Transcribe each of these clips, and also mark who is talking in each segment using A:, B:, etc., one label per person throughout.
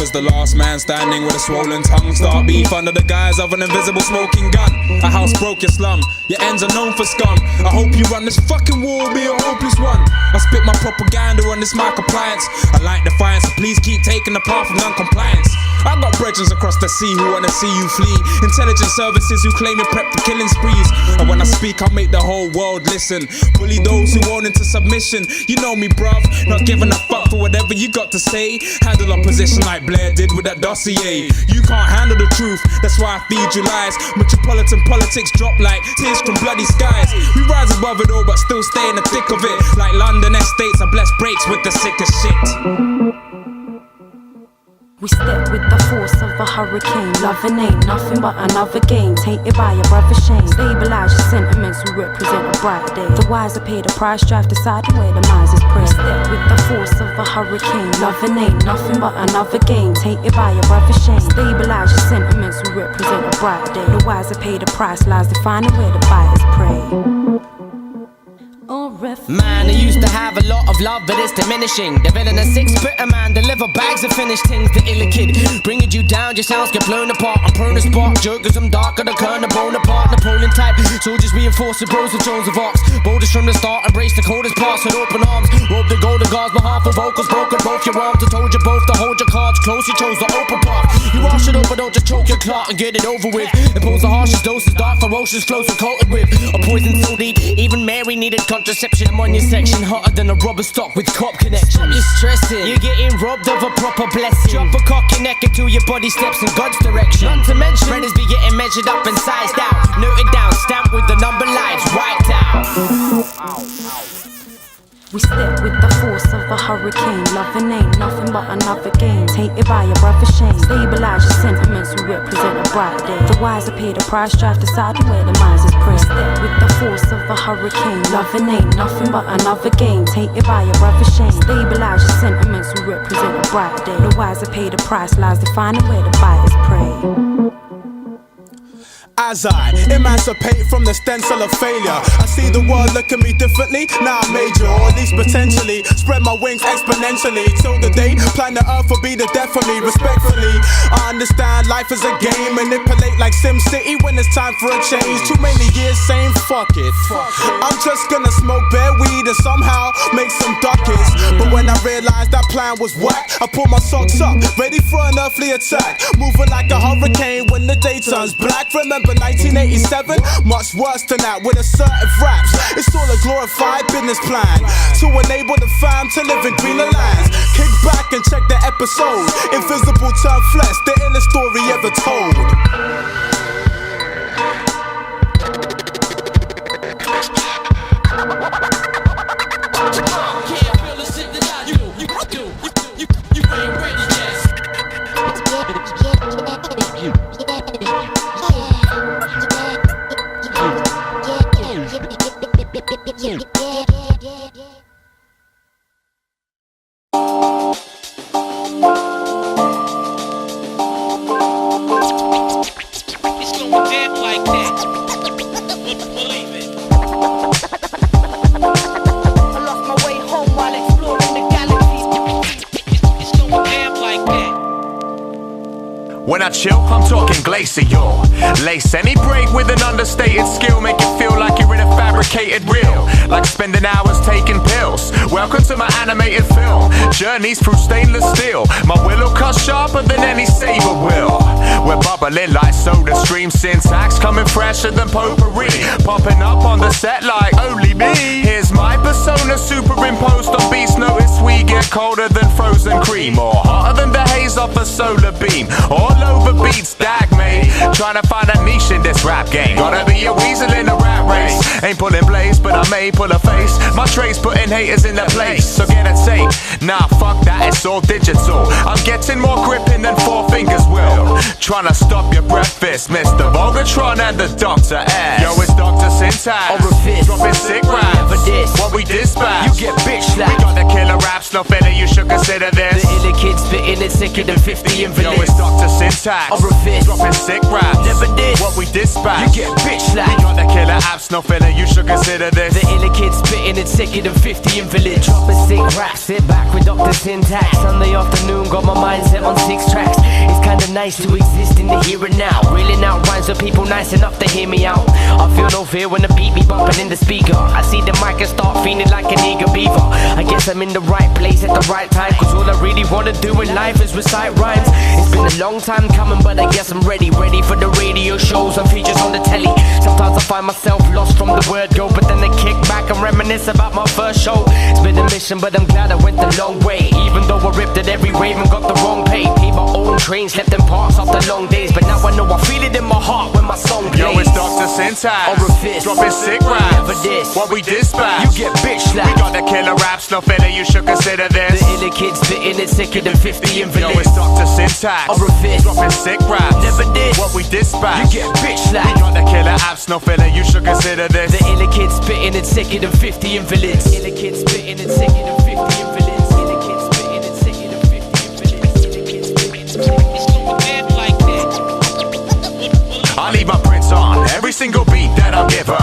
A: as the last man standing with a swollen tongue. Start beef under the guise of an invisible smoking gun. A house broke your slum, your ends are known for scum. I hope you run this fucking war, will be a hopeless one. I spit my propaganda on this mic appliance. I like defiance, so please keep taking the path of non-compliance. I got brethren across the sea who wanna see you flee. Intelligence services who claim you're prepped for killing sprees. And when I speak, I'll make the whole world listen. Bully those who won't into submission. You know me, bruv, not giving a fuck for whatever you got to say. Handle opposition like Blair did with that dossier. You can't handle the truth, that's why I feed you lies. Metropolitan politics drop like tears from bloody skies. We rise above it all, but still stay in the thick of it. Like London estates, I bless breaks with the sickest shit.
B: We step with the force of a hurricane. Loving ain't nothing but another game. Tainted by your brother's shame. Stabilize your sentiments, we represent a bright day. The wiser pay the price, strive decide the way the minds is prey. Step with the force of a hurricane. Loving ain't nothing but another game. Tainted by your brother's shame. Stabilize your sentiments, we represent a bright day. The wiser pay the price, lies defining where the buyers prey.
C: Man, I used to have a lot of love, but it's diminishing. The villain a six-footer man, deliver bags of finished things. The illa kid, bringing you down, your sounds get blown apart. I'm prone to spark, jokers, I'm darker, the current of Bonaparte. Napoleon type, soldiers reinforce the bros of Jones of Arcs. Boulders from the start, embrace the coldest parts with open arms. Robe the golden guards, behalf of vocals, broken both your arms. I told you both to hold your cards close, you chose the open path. You wash it up, but don't just choke your clot and get it over with. Impose the harshest doses, dark, ferocious flows are coated with a poison so deep, even Mary needed contraception. I'm on your section, hotter than a rubber stock with cop connection. Stop your stressing, you're getting robbed of a proper blessing. Drop a cock your neck until your body steps in God's direction. Not to mention, brothers be getting measured up and sized out. Noted down, stamped with the number lines wiped out.
B: We step with the force of a hurricane. Loving ain't nothing but another game. Tainted by your brother's shame. Stabilize your sentiments, we represent a bright day. The wiser pay the price, strive decide where the minds is prey. Step with the force of a hurricane. Loving ain't nothing but another game. Tainted by your brother's shame. Stabilize your sentiments, we represent a bright day. The wiser pay the price, lies defining where the buyers prey.
D: As I emancipate from the stencil of failure, I see the world look at me differently. Now I'm major, or at least potentially. Spread my wings exponentially till the day planet Earth will be the death for me. Respectfully, I understand life is a game. Manipulate like Sim City when it's time for a change. Too many years saying fuck it. I'm just gonna smoke bare weed and somehow make some ducats. But when I realized that plan was whack, I pulled my socks up, ready for an earthly attack. Moving like a hurricane when the day turns black. Remember 1987, much worse than that with assertive raps. It's all a glorified business plan to enable the fam to live in greener lands. Kick back and check the episode. Invisible turn flesh, the illest story ever told.
E: When I chill, I'm talking Glacial. Lace any break with an understated skill. Make it feel like you're in a fabricated reel. Like spending hours taking pills. Welcome to my animated film. Journeys through stainless steel. My will cut sharper than any saber will. We're bubbling like soda stream. Syntax coming fresher than potpourri. Popping up on the set like only me. Here's my persona superimposed on beats. Notice we get colder than frozen cream. Or hotter than the haze off a solar beam. All over beats, dag mate. Trying to find a niche in this rap game. Gotta be a weasel in the rat race. Ain't pulling blaze, but I may pull a face. My trace putting haters in the place. So get a tape. Nah, fuck that, it's all digital. I'm getting more gripping than four fingers will. Trying to stop your breakfast, Mr. Volgatron and the Dr. S. Yo, it's Dr. Syntax. Dropping sick raps. What we dispatch. You get bitch slapped. We got the killer raps, no fella, you should consider this.
C: The illa kids spitting it sicker than 50 invalids.
E: Yo, it's Dr. Syntax. Dropping sick raps.
C: Never this.
E: What we dispatch.
C: You get bitch slapped.
E: We got the killer apps, no filler, you should consider this.
C: The illa kid spitting it sicker than 50 invalids. Drop a sick rap, sit back with Dr. Syntax. Sunday afternoon, got my mindset on 6 tracks. It's kinda nice to exist in the here and now. Reeling out rhymes with people nice enough to hear me out. I feel no fear when the beat be bumping in the speaker. I see the mic and start feeling like an eager beaver. I guess I'm in the right place at the right time, cause all I really wanna do in life is recite rhymes. It's been a long time coming, but I guess I'm ready for the radio shows and features on the telly. Sometimes I find myself lost from the word go, but then I kick back and reminisce about my first show. It's been a mission, but I'm glad I went the long way. Even though I ripped at every wave and got the wrong pay. Paid my own train, slept in parks after long days, but now I know I feel it in my heart when my song plays.
E: Yo, it's Dr. Syntax.
C: Or a fist.
E: Dropping sick raps.
C: Never this.
E: What we dispatch.
C: You get bitch slapped.
E: We got the killer raps, no filler, you should consider this.
C: The illa kid spitting it sicker than 50 invalids.
E: Yo, it's Dr. Syntax.
C: Or a fist.
E: Dropping sick raps.
C: Never this.
E: What we dispatch.
C: You get bitch
E: We
C: slapped.
E: got the killer apps, no filler, you should consider this.
C: The illa kid spitting it sicker than 50 invalids. Illa kid spitting it sicker than 50 invalids. Illa kid spitting it sicker than 50 invalids. Illa kid spitting it sicker than 50 invalids. Like that.
E: I leave my prints on every single beat that I'm given.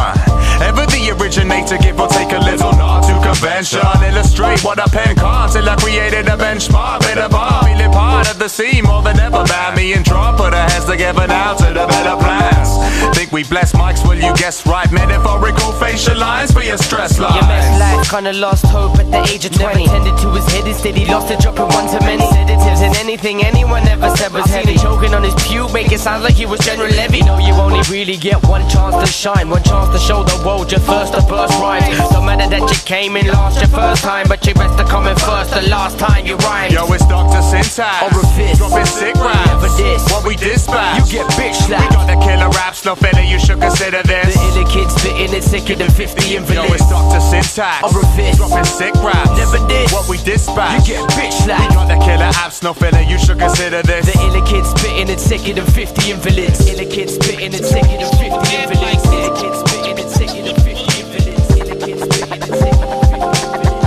E: Ever the originator, give or take a little nod to convention. Illustrate what a pen can't till I created a benchmark. Bit of bar, feeling part of the scene more than ever. Bound me and draw, put our heads together now to develop plans. Think we bless mics, will you guess right? Metaphorical facial lines for your stress lines.
C: Your best life kinda lost hope at the age of 20. Never tended to his head, instead he lost it, dropping one to many sedatives. And anything anyone ever said was heavy. Choking on his pube, make it sound like he was General Levy. No, you only really get one chance to shine, one chance to show the world your first to burst rhymes. Don't matter that you came in last your first time, but you best to come in first the last time you rhymed.
E: Yo, it's Dr. Syntax.
C: Or a fist.
E: Dropping sick raps.
C: Never this.
E: What we dispatch.
C: You get bitch
E: We
C: slapped.
E: got the killer raps, no filler, you should consider this.
C: The illa kid spitting it sicker than 50 invalids.
E: Yo, it's Dr. Syntax.
C: Or a fist.
E: Dropping sick raps.
C: Never this.
E: What we dispatch.
C: You get bitch
E: We
C: slapped.
E: got the killer apps, no filler, you should consider this.
C: The illa kid spitting it sicker than 50 invalids. Illa kid spitting it sicker than 50 invalids. Illa kid spitting it sicker than 50 invalids. Illa kid spitting it sicker than 50 invalids.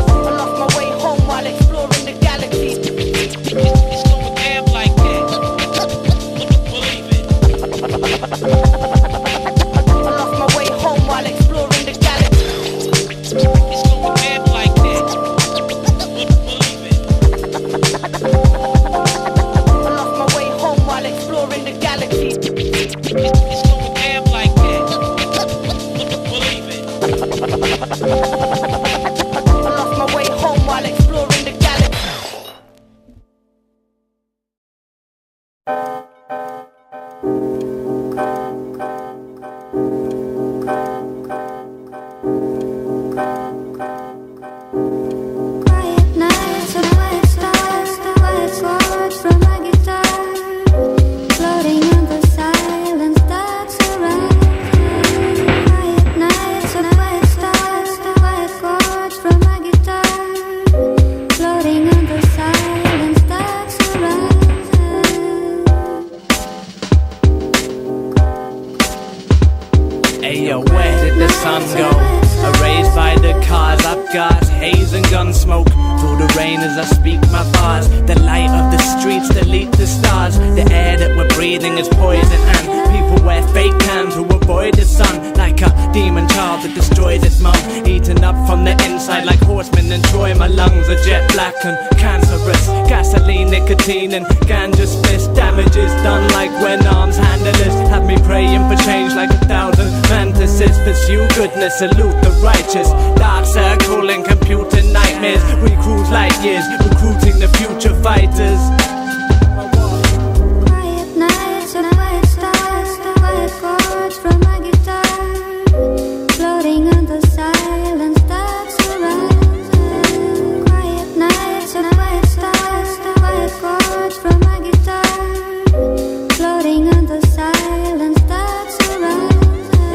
F: I lost my way home while exploring the galaxy. It's going down like that. Believe it. I lost my way home while exploring the galaxy. It's going down like that. Believe it. I lost my way home while exploring the galaxy. It's going down like that. Believe it. I lost my way home while exploring the galaxy.
G: Quiet nights and white stars, white swords from my guitar, floating in the silence that surrounds me. Quiet nights and white stars, white chords from my guitar, floating in the silence that surrounds me.
H: Ayo, where did the sun go? Erased by the cars, I've got haze and gun smoke. Through the rain as I speak my bars. The light of the streets delete the stars. The air that we're breathing is poison, and people wear fake cans who avoid the sun. Like a demon child that destroys its mum, eaten up from the inside like horsemen in Troy. My lungs are jet black and cancerous. Gasoline, nicotine and ganja spliffs. Damages done like when arms handle us. Have me praying for change like 1,000 fantasies. Pursue goodness, salute the righteous. Dark circle and computer nightmares. We cruise light years, recruiting the future fighters.
G: Quiet nights and white stars, white chords from my guitar, floating in the silence that surrounds me. Quiet nights and white stars, white chords from my guitar, floating in the silence that surrounds me.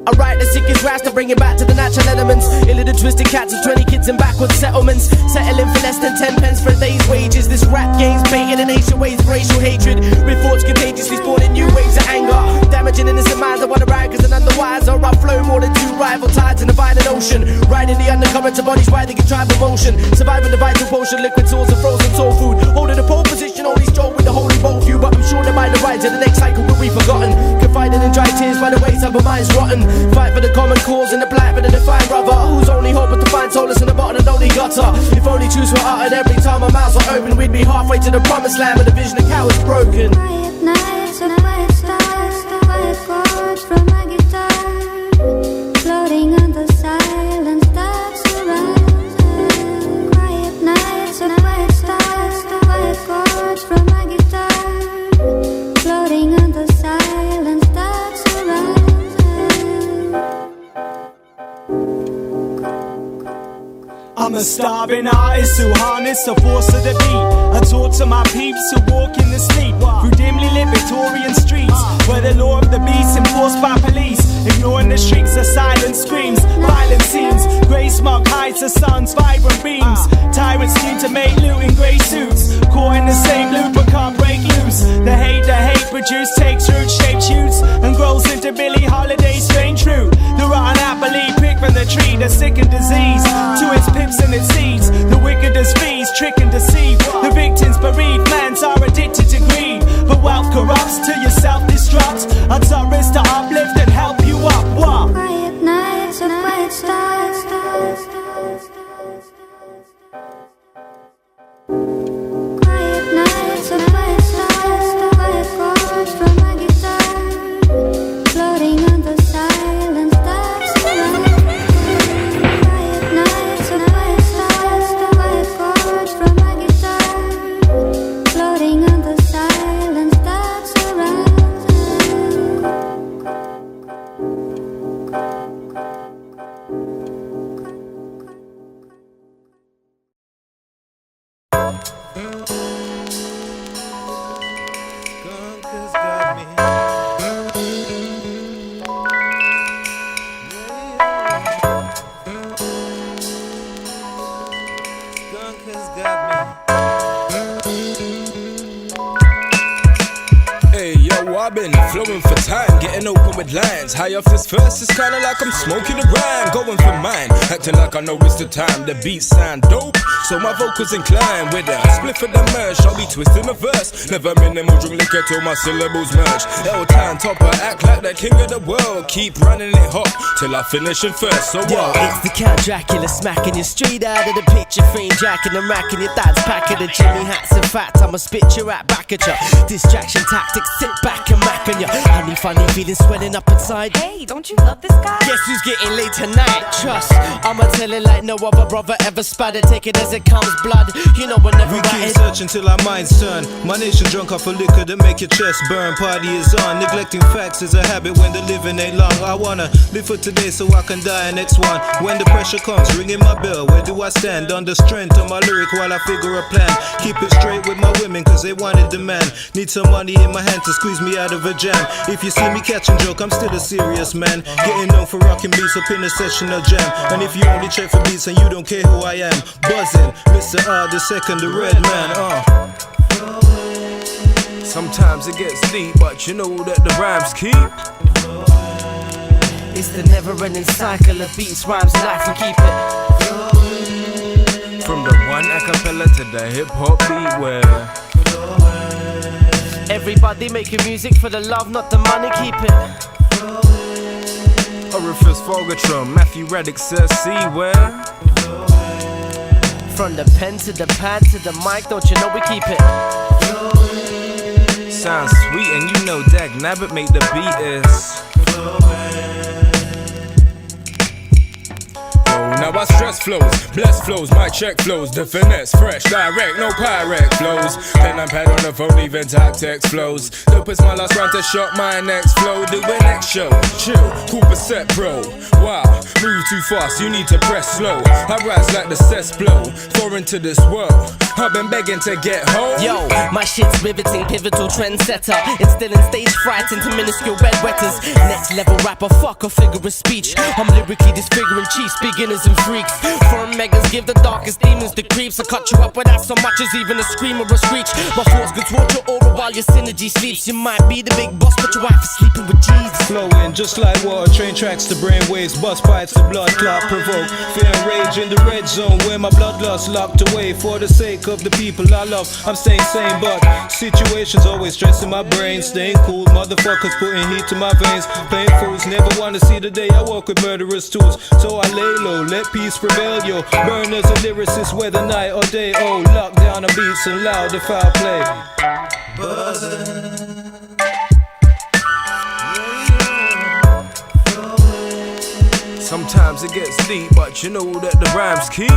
C: I write the sickest raps to bring it back to the natural elements. Ill the twisted cats of 20 kids in backward settlements, settling for less than 10 pence for a day's wages. This rap game's baited in ancient ways of racial hatred, with thoughts contagiously spawning new waves of anger, damaging innocent minds. I wanna ride cause and underwise I flow more than two rival tides in a violent ocean, riding the undercurrents of bodies why they can drive emotion, surviving the vital potion, liquid souls and frozen soul food, holding the pole position, only stroll with the holy bowl view. But I'm sure that by the lines and the next cycle will be forgotten. Confided in dry tears by the wayside, but mine's rotten. Fight for the common cause and the black, but the defined brother whose only hope is to find solace in the bottom of the only gutter. If only truths were uttered every time our mouths were open, we'd be halfway to the promised land, but the vision of cow is broken.
G: Quiet nights and quiet stars, quiet chords from my guitar, floating on the silence that's horizon. Quiet nights and quiet stars, quiet chords from my guitar, floating on the silence that's horizon.
I: I'm a starving artist who harness the force of the beat. I talk to my peeps who walk in the sleep through dimly lit Victorian streets, where the law of the beast enforced by police, ignoring the shrieks of silent screams, violent scenes. Grey smoke hides the sun's vibrant beams. Tyrants scheme to make loot in grey suits, caught in the same loop but can't break loose. The hate produce takes root, shapes shoots, and grows into Billie Holiday's strange fruit. The rotten apple picked from the tree, the sick and disease, to its pips and its seeds. The wicked as fees, trick and deceive. The victims bereaved, mans are addicted to greed, but wealth corrupts till you self-destruct. Our top is to uplift and help you up. What?
G: Quiet nights and quiet stars, quiet nights and quiet stars, quiet chords from my guitar, floating on the silence that's around. Quiet nights and quiet stars, quiet chords from my guitar, floating on the silence that's around.
A: I've been flowing for time, getting open with lines. High off this verse, it's kinda like I'm smoking a rhyme. Going for mine, acting like I know it's the time. The beats sound dope, so my vocals incline. With a split for the merge, I'll be twisting the verse. Never minimal, drink liquor till my syllables merge. L-Town topper, act like the king of the world. Keep running it hot, till I finish in first. So
C: yo, it's the Count Dracula smacking your street out of the picture frame, jacking and racking your dad's pack of the Jimmy hats and fats. I'ma spit your rap back at ya. Distraction tactics, sit back and mac on ya. Honey, funny feeling swelling up inside.
B: Hey, don't you love this guy?
C: Guess who's getting laid tonight? Trust, I'ma tell it like no other brother ever spattered. Take it as it comes, blood. You know whenever
J: we keep searching till our minds turn. My nation drunk off of liquor that make your chest burn. Party is on. Neglecting facts is a habit when the living ain't long. I wanna live for today so I can die next one. When the pressure comes, ringing my bell. Where do I stand? On the strength of my lyric while I figure a plan. Keep it straight with my women cause they wanted the man. Need some money in my hand to squeeze me out of a jam. If you see me catching joke, I'm still a serious man. Getting known for rocking beats up in a session of jam. And if you only check for beats and you don't care who I am, buzzing, Mr. R the second, the red man.
A: Sometimes it gets deep, but you know that the rhymes keep.
C: It's the never-ending cycle of beats, rhymes, life, we keep it.
A: From the one acapella to the hip-hop beat where
C: everybody making music for the love, not the money, keep it.
A: Orifice Fogatron, Matthew Reddick says, see where?
C: From the pen to the pad to the mic, don't you know we keep it?
A: Sounds sweet and you know Dag Nabbit make the beat is. Now I stress flows, bless flows, my check flows, the finesse, fresh, direct, no pirate flows. Pen and pad on the phone, even type text flows. Dope is my last round to shot my next flow. Do a next show, chill, cool percent pro. Wow, move too fast, you need to press slow. I rise like the cesspool, foreign to this world. I've been begging to get home.
C: Yo, my shit's riveting, pivotal trendsetter. Instilling stage fright into minuscule bedwetters. Next level rapper, fuck a figure of speech. I'm lyrically disfiguring chiefs, beginners and freaks. Firm megas give the darkest demons the creeps. I cut you up without so much as even a scream or a screech. My force controls your aura while your synergy sleeps. You might be the big boss, but your wife is sleeping with Jesus.
J: Flowing just like water, train tracks to brain waves, bust pipes to blood clot provoke. Fear and rage in the red zone where my bloodlust locked away. For the sake of the people I love, I'm staying sane, but situations always stressing my brain. Staying cool, motherfuckers putting heat to my veins. Playing fools, never wanna see the day I walk with murderous tools. So I lay low, let peace prevail, yo. Burners and lyricists, whether night or day. Oh, lock down the beats and loud the foul play. Buzzing. Sometimes it gets deep, but you know that the rhymes keep.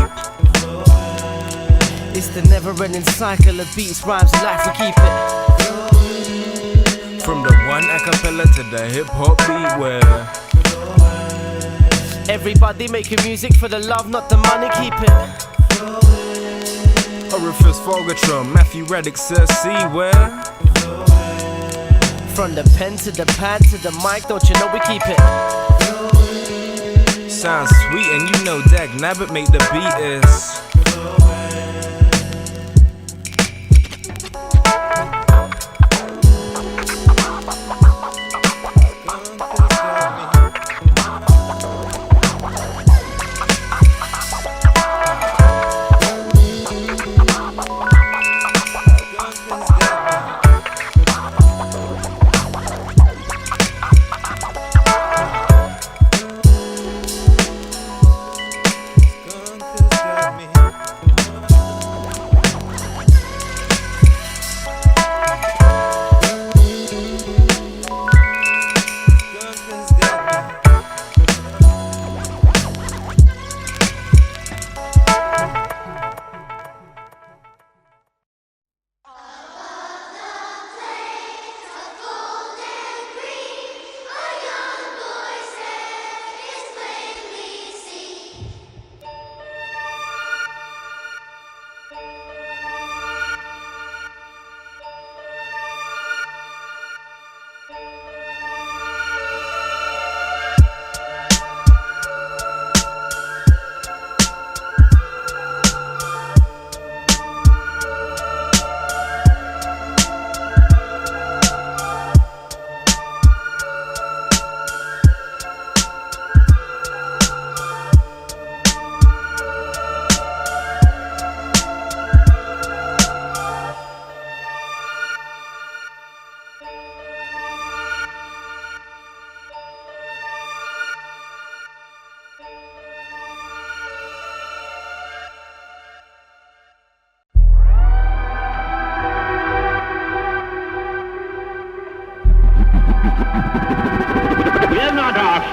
C: It's the never-ending cycle of beats, rhymes, and life, we keep it.
J: From the one acapella to the hip-hop beat where
C: everybody making music for the love, not the money, keep it.
J: Orifice Fogatron, Matthew Reddick says, see where.
C: From the pen to the pad to the mic, don't you know we keep it.
J: Sounds sweet and you know Dag Nabbit make the beat is.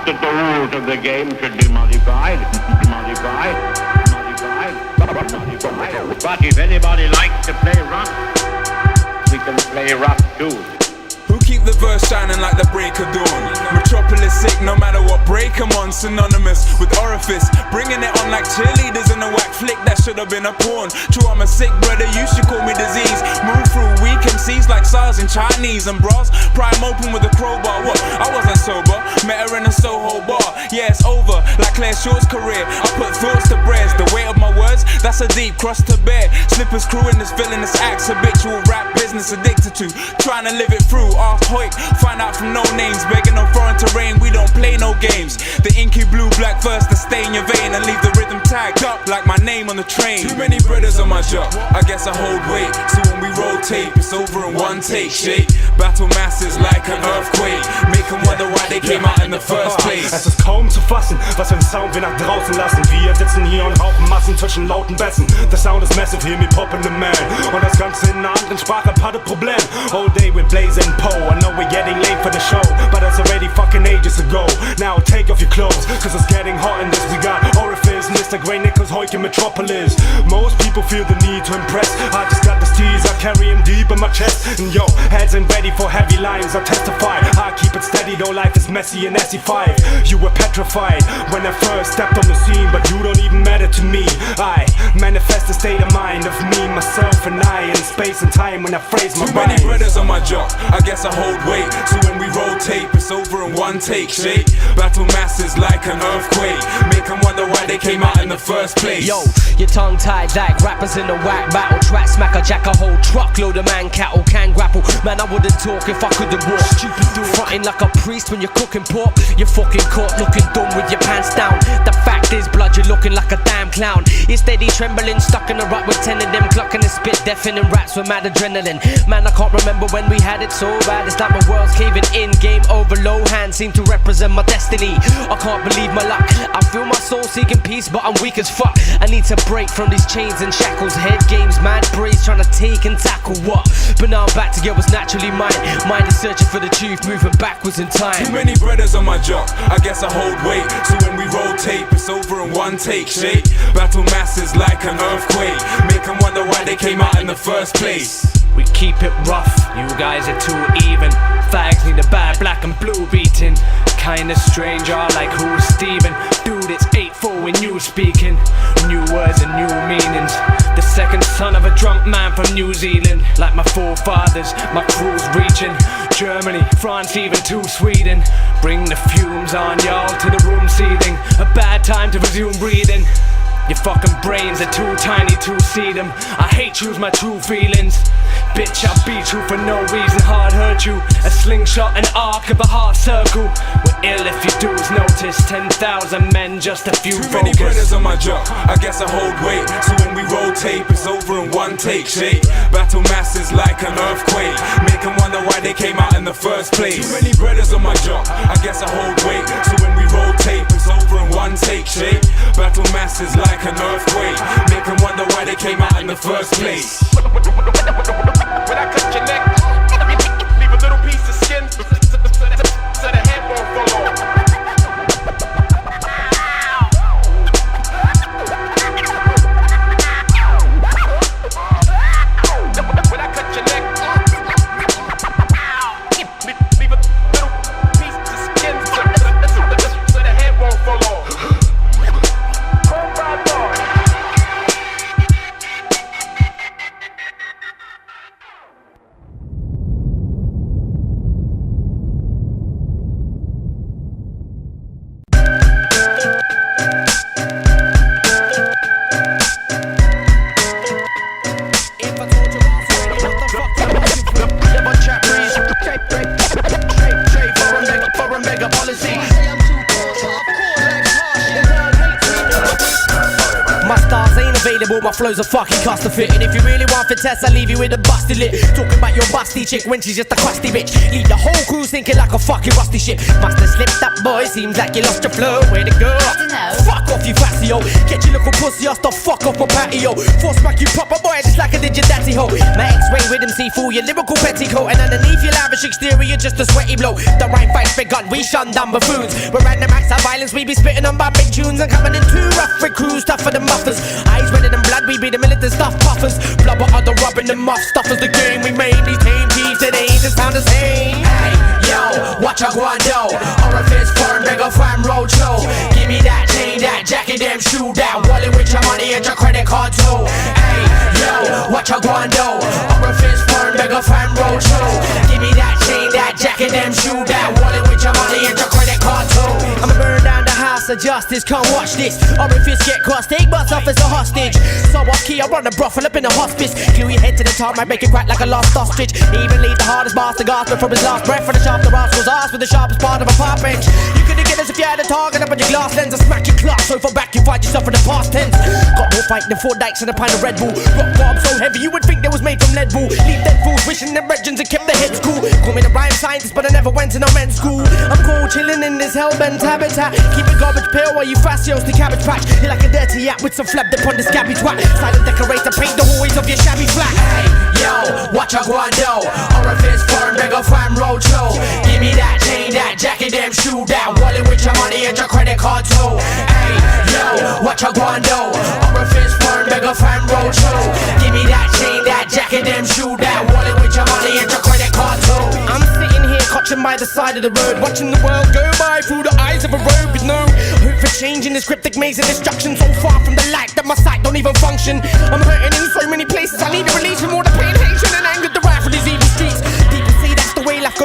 K: That the rules of the game should be modified. But if anybody likes to play rough, we can play rough too.
A: Who keep the verse shining like the break of dawn? Metropolis sick, no matter what break I'm on. Synonymous with orifice, bringing it on like cheerleaders in a whack flick that should have been a porn. True, I'm a sick brother, you should call me disease. Move through weak MCs like SARS in Chinese and bras. Prime open with a crowbar, what? I wasn't sober, met her in a Soho bar. Yeah, it's over, like Claire Shaw's career. I put thoughts to prayers, the weight of my words, that's a deep cross to bear. Slippers crewing this villainous acts, habitual rap business addicted to. Trying to live it through, ask Hoik, find out from no names. Begging on foreign terrain, we don't play no games. The inky blue black verse to stay in your vein and leave the rhythm tagged up like my name on the train. Too many brothers on my job, I guess I hold weight. So when we rotate, it's over in one take. Shake, battle masses like an earthquake. Make them wonder why they came out in the first place.
I: Es ist kaum zu fassen, was für ein Sound wir nach draußen lassen. Wir sitzen hier und rauchen Massen zwischen lauten Bässen. The sound is massive, hear me poppin' the man. Und das Ganze in einer anderen Sprache, hat ein Problem. All day with Blaze and Poe. I know we're getting late for the show, but that's already fucking ages ago. Now take off your clothes, cause it's getting hot in this. We got Orifice, Mr. Grey Nichols, Hoik, Metropolis. Most people feel the need to impress. I just got the steez, I carry him deep in my chest. And yo, heads ain't ready for heavy lines, I testify. I keep it steady, though life is messy and SE5. You were petrified when I first stepped on the scene, but you don't even matter to me. I manifest the state of mind of me, myself, and I in space and time when I phrase my
A: rhymes. Too many brothers on my job, I guess I hold weight. So when we rotate, it's over in one take, shake. Battle masses like an earthquake. Make them wonder why they came out in the first place.
C: Yo, your tongue tied like rappers in a whack battle. Track smack a jack a whole truckload of man cattle can grapple. Man, I wouldn't talk if I couldn't walk. Stupid dude, fronting like a priest when you're cooking pork. You're fucking caught looking dumb with your pants down. The fact is, blood, you're looking like a damn clown. You're steady trembling, stuck in a rut with 10 of them clucking and spit deafening raps with mad adrenaline. Man, I can't remember when we had it so bad. It's like my world's caving in. Game over, low hands seem to represent my destiny. I can't believe my luck. I feel my soul seeking peace, but I'm weak as fuck. I need to break from these chains and shackles. Head games, mad braids, trying to take and tackle what? But now I'm back to get what's naturally mine. Mind is searching for the truth, moving backwards in time.
A: Too many brothers on my job, I guess I hold weight. So when we roll tape, it's over in one take, shake. Battle masses like an earthquake. Make them wonder why they came out in the first place.
H: We keep it rough, you guys are too even. Fags need a bad black and blue beating. Kinda strange, are like who's Steven? Dude, it's 8-4 when you speaking. New words and new meanings. The second son of a drunk man from New Zealand. Like my forefathers, my crew's reaching Germany, France, even to Sweden. Bring the fumes on, y'all, to the room seething. A bad time to resume breathing. Your fucking brains are too tiny to see them. I hate you's my true feelings. Bitch, I'll beat you for no reason, hard hurt you. A slingshot, an arc of a heart circle. We're ill if you dudes notice. 10,000 men, just a few
A: Too many brothers on my job, I guess I hold weight. So when we roll tape, it's over in one take, shake. Battle masses like an earthquake. Make them wonder why they came out in the first place. Too many brothers on my job, I guess I hold weight. So when we roll tape, it's over in one take, shake. Battle masses like an earthquake. Make them wonder why they came out in the first place.
L: When I cut your neck, leave a little piece of skin so the head won't fall off. When I cut your neck, leave a little piece of skin so the head won't fall off.
C: My flows are fucking cost to fit. And if you really want for test, I'll leave you with a busted lip. Talking about your busty chick when she's just a crusty bitch. Leave the whole crew thinking like a fucking rusty ship. Must have slipped up, boy. Seems like you lost your flow. Way to go. Fuck off, you fassio. Get your little pussy off the fuck off my patio. Force smack you proper, boy, just like I did your daddy ho. My X-ray rhythm, see fool your lyrical petticoat. And underneath your lavish exterior, just a sweaty blow. The rhyme fight's begun, we shun dumb buffoons. We're random acts of violence, we be spitting on big tunes. And coming in too rough for crews, tougher than muffers. Eyes redder than blood, we be the militant stuff puffers. Blubber on the rubbing the muff stuffers. The game we made, these tame thieves today just sound the same. Hey, yo, watch a guando. Orifice, foreign, beggar, fam, road show. Give me that chain, that jacket, damn shoe, that wallet with your money and your credit card too. Hey, yo, watch a guando. Orifice, foreign, beggar, fam, road show. Give me that chain, that jacket, damn shoe, that wallet with your money and your credit card too. I'ma burn down the house of justice, come watch this. Orifice get crossed, take bus off as a hostage. So off key, I run a brothel up in a hospice. Glue your head to the top, might make it crack like a lost ostrich. Even leave the hardest boss to gasp from his last breath. For the sharp, the rascal's ass with the sharpest part of a park bench. You couldn't get us if you had a target up on your glass lens. I smack your clock, so for back you find yourself in the past tense. Got more fight than 4 dikes and a pint of Red Bull. Rock bomb so heavy you would think they was made from lead bull. Leave dead fools wishing them regents and kept their heads cool. Call me the rhyme scientist, but I never went to no men's school. I'm cool, chilling in this hellbent habitat. Keep it garbage pail while you fastios the cabbage patch. You're like a dirty yak with some flab dip on the scabby twat. Silent decorator, paint the hallways of your shabby flat. Hey, yo, watch a guando. Orifice, foreign, beggar, fam, road show. Give me that chain, that jacket, damn shoe, that wallet with your money and your credit card too. Hey, yo, watch a guando. Orifice, foreign, beggar, fam, road show. Give me that chain, that jacket, damn shoe, that wallet with your money and your credit card too. I'm sitting here crouching by the side of the road, watching the world go by through the eyes of a road with no hope for change in this cryptic maze of destruction. So far from the light that my sight don't even function. I'm hurting in so many places, I need to release from all the pain, hatred and anger derived from these evil streets. People say that's the way life goes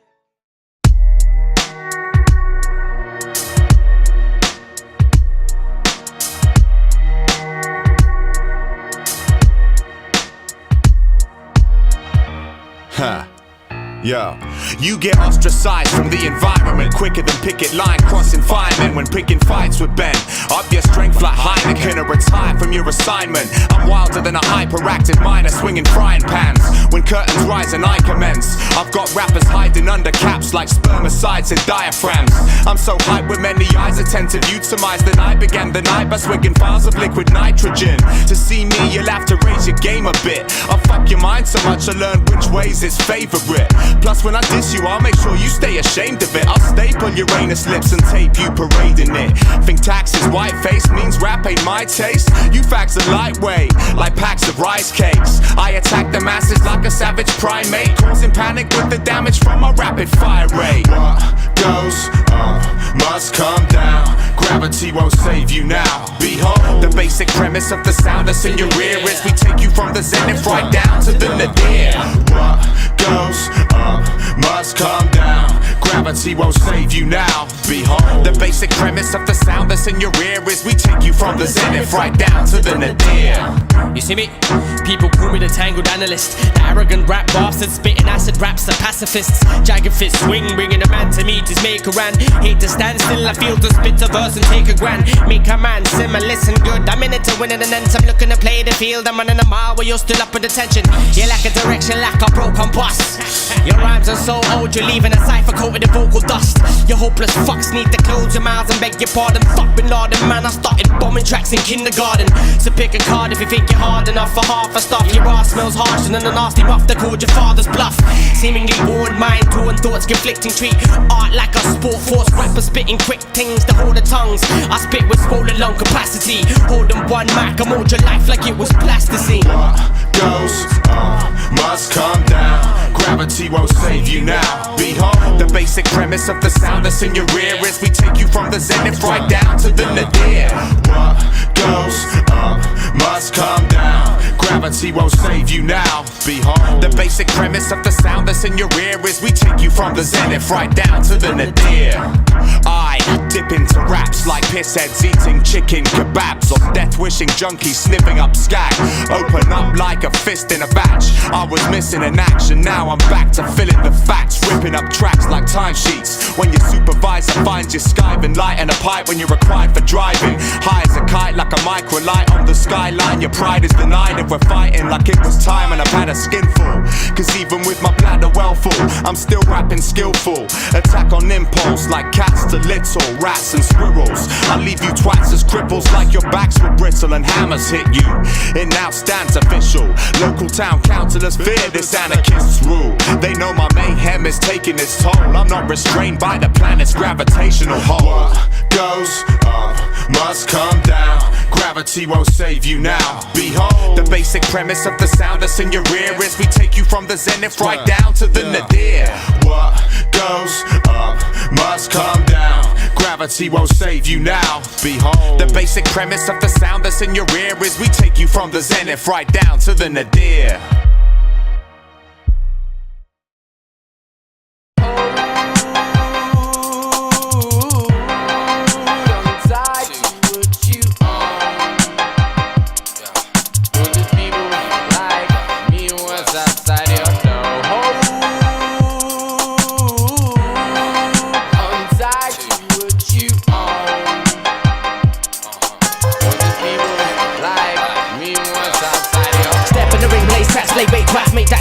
M: lit.
E: Yeah, you get ostracized from the environment quicker than picket line crossing firemen when picking fights with Ben. Up your strength like 𝕭𝖓 or retire from your assignment. I'm wilder than a hyperactive miner swinging frying pans. When curtains rise and I commence, I've got rappers hiding under caps like spermicides and diaphragms. I'm so hyped with many eyes attentive, you'd surmise that I began the night by swigging vials of liquid nitrogen. To see me, you'll have to raise your game a bit. I'll fuck your mind so much I learn which ways it's favorite. Plus when I diss you, I'll make sure you stay ashamed of it. I'll staple Uranus lips and tape you parading it. Think taxes, white face means rap ain't my taste? You facts are lightweight, like packs of rice cakes. I attack the masses like a savage primate, causing panic with the damage from my rapid fire rate. What goes up must come down. Gravity won't save you now. Behold, the basic premise of the sound that's in your ear is we take you from the zenith right down to the nadir. What goes up must come down. Gravity won't save you now. Behold, the basic premise of the sound that's in your ear is we take you from the zenith right down to the nadir.
C: You see me? People call me the tangled analyst, the arrogant rap bastard spitting acid raps, the pacifists. Jagged fist swing, bringing a man to meet his maker and hate to stand still. I feel to spit a verse and take a grand. Make a man simmer, listen good. I'm in it to win it and then I'm looking to play the field. I'm running a mile where you're still up with attention. You lack a direction, lack a broken bus. Your rhymes are so old, you're leaving a cipher coated in vocal dust. You hopeless fucks need to close your mouths and beg your pardon. Fuck Bin Laden, man, I started bombing tracks in kindergarten. So pick a card if you think you're hard enough for half a stuff. Your ass smells harsher than a nasty muff that called your father's bluff. Seemingly bored, mind torn, thoughts conflicting. Treat art like a sport force. Rappers spitting quick things to hold the tongues. I spit with swollen lung capacity. Holding one mic, I mold your life like it was plasticine.
E: What goes up must come down. Gravity won't save you now. Behold, the basic premise of the sound that's in your ear is we take you from the zenith right down to the nadir. What goes up must come down. Gravity won't save you now. Behold, the basic premise of the sound that's in your ear is we take you from the zenith right down to the nadir. I dip into raps like pissheads eating chicken kebabs or death-wishing junkies sniffing up skag. Open up like a fist in a batch. I was missing in action, now I'm back to filling the facts. Ripping up tracks like timesheets. When your supervisor finds you skiving, lighting a pipe when you're required for driving. High as a kite like a microlight on the skyline. Your pride is denied if we're fighting like it was time and I've had a skinful. Cause even with my bladder well full, I'm still rapping skillful. Attack on impulse like cats to little rats and squirrels. I leave you twats as cripples like your backs will bristle and hammers hit you. It now stands official. Local town councillors fear this anarchist's rule. They know my mayhem is taking its toll. I'm not restrained by the planet's gravitational hold. What goes up must come down. Gravity won't save you now. Behold, the basic premise of the sound that's in your ear is we take you from the zenith right down to the nadir. What goes up must come down. Gravity won't save you now. Behold, the basic premise of the sound that's in your ear is we take you from the zenith right down to the nadir.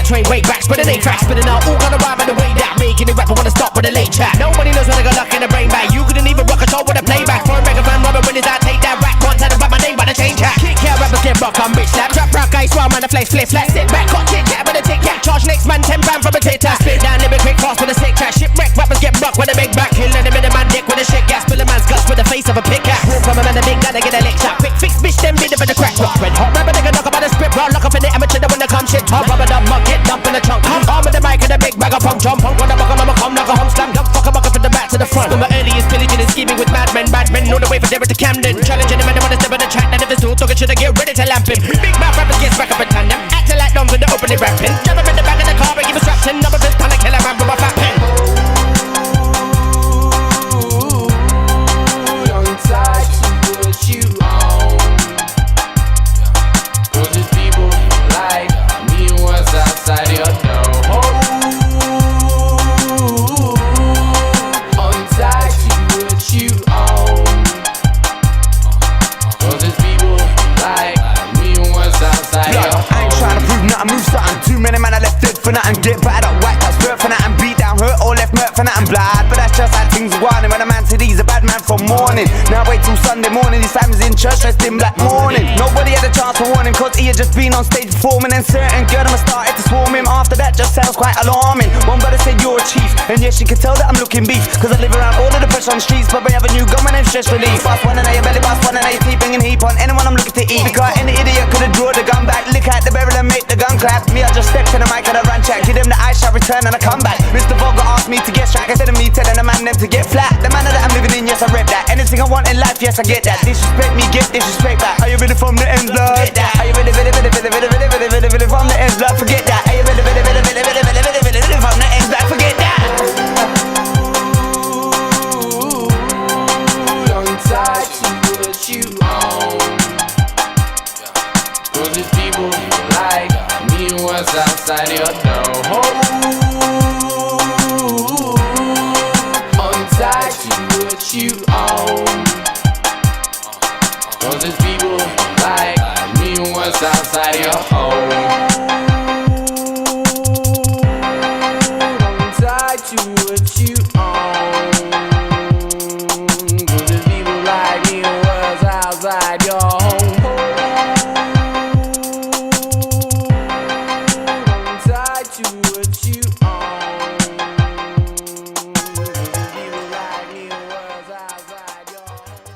C: Train way back, spinning ain't tracks, spinning out all gonna rhyme on the way down. Making it rapper wanna stop with a late chat. Nobody knows when I got luck in the brain bag. You couldn't even rock a show with a playback. For a mega fan, rubber when is I take that rack. One time to rap my name by the chain cat. Kick out rappers get rock, I'm rich slap. Trap rock, I swear man, the flex flip flat. Sit back, cut chit chat with a tic tac. Charge next man, 10 pound from a tic tac. Spit down, live quick fast with a sick chat. Shipwreck rappers get rock with a big back. Killing them in a man dick with a shit gas. Spill a man's guts with the face of a pickaxe. Walk from a man, a big guy, they get a lick shot. Quick fix, bitch, them bit of the crack rock. Red hot rapper, they can knock about the script. Rock, lock up in the amateur, they wanna come shit. Rubber dub, mug, get dump in the trunk. Arm with the mic and a big bag of punk jump. Punk on the buckle, I'ma come knock a home slam. Dump fuck a bucket from the back to the front. From the earliest pillaging and scheming with madmen. Bad men know the way from Derry to Camden. Challenging the man, they wanna step on the track. And if it's all talking shit, I get ready to lamp him. Big mouth rappers get back up and tandem. Acting like doms when they open it rapping. Never in the back of the car, but give a strapping. Number fist, time to kill a man from a fat pen.
N: Young tight to put you on. Cause there's people like me was outside your door.
O: blood, but that's just how things warning. When a man said he's a bad man from morning, now wait till Sunday morning, his family's in church dressed in black mourning. Nobody had a chance to warn him, cause he had just been on stage performing, and certain girl them started to swarm him. After that just sounds quite alarming. One brother said you're a chief, and yes you can tell that I'm looking beef, cause I live around all of the pressure on the streets, but I have a new gun, my name's stress relief. Boss one and I your belly, boss one and I your teeth, bringing heap on anyone I'm looking to eat. Because any idiot could've draw the gun back, lick out the barrel and make the gun clap. Me I just step to the mic and I run chat, give them the eye shot, return and I come back. Mr. Vogel asked me to get strack, instead of me telling the man them to get flat. The manner that I'm living in, yes I rep that. Anything I want in life, yes I get that. Disrespect me, get disrespect back. Are you ready from the end, blood? Get that. Are you ready from the end, blood? Forget that. Are you ready from the end, blood? Forget that.
N: Don't tie to what you own, cause there's people like me and what's outside your door. Untie to what you own, cause there's people like me and what's outside your home. Untie to what you own, cause there's people like me and what's outside your home. Untie to what you own, cause there's people like me and what's outside your home.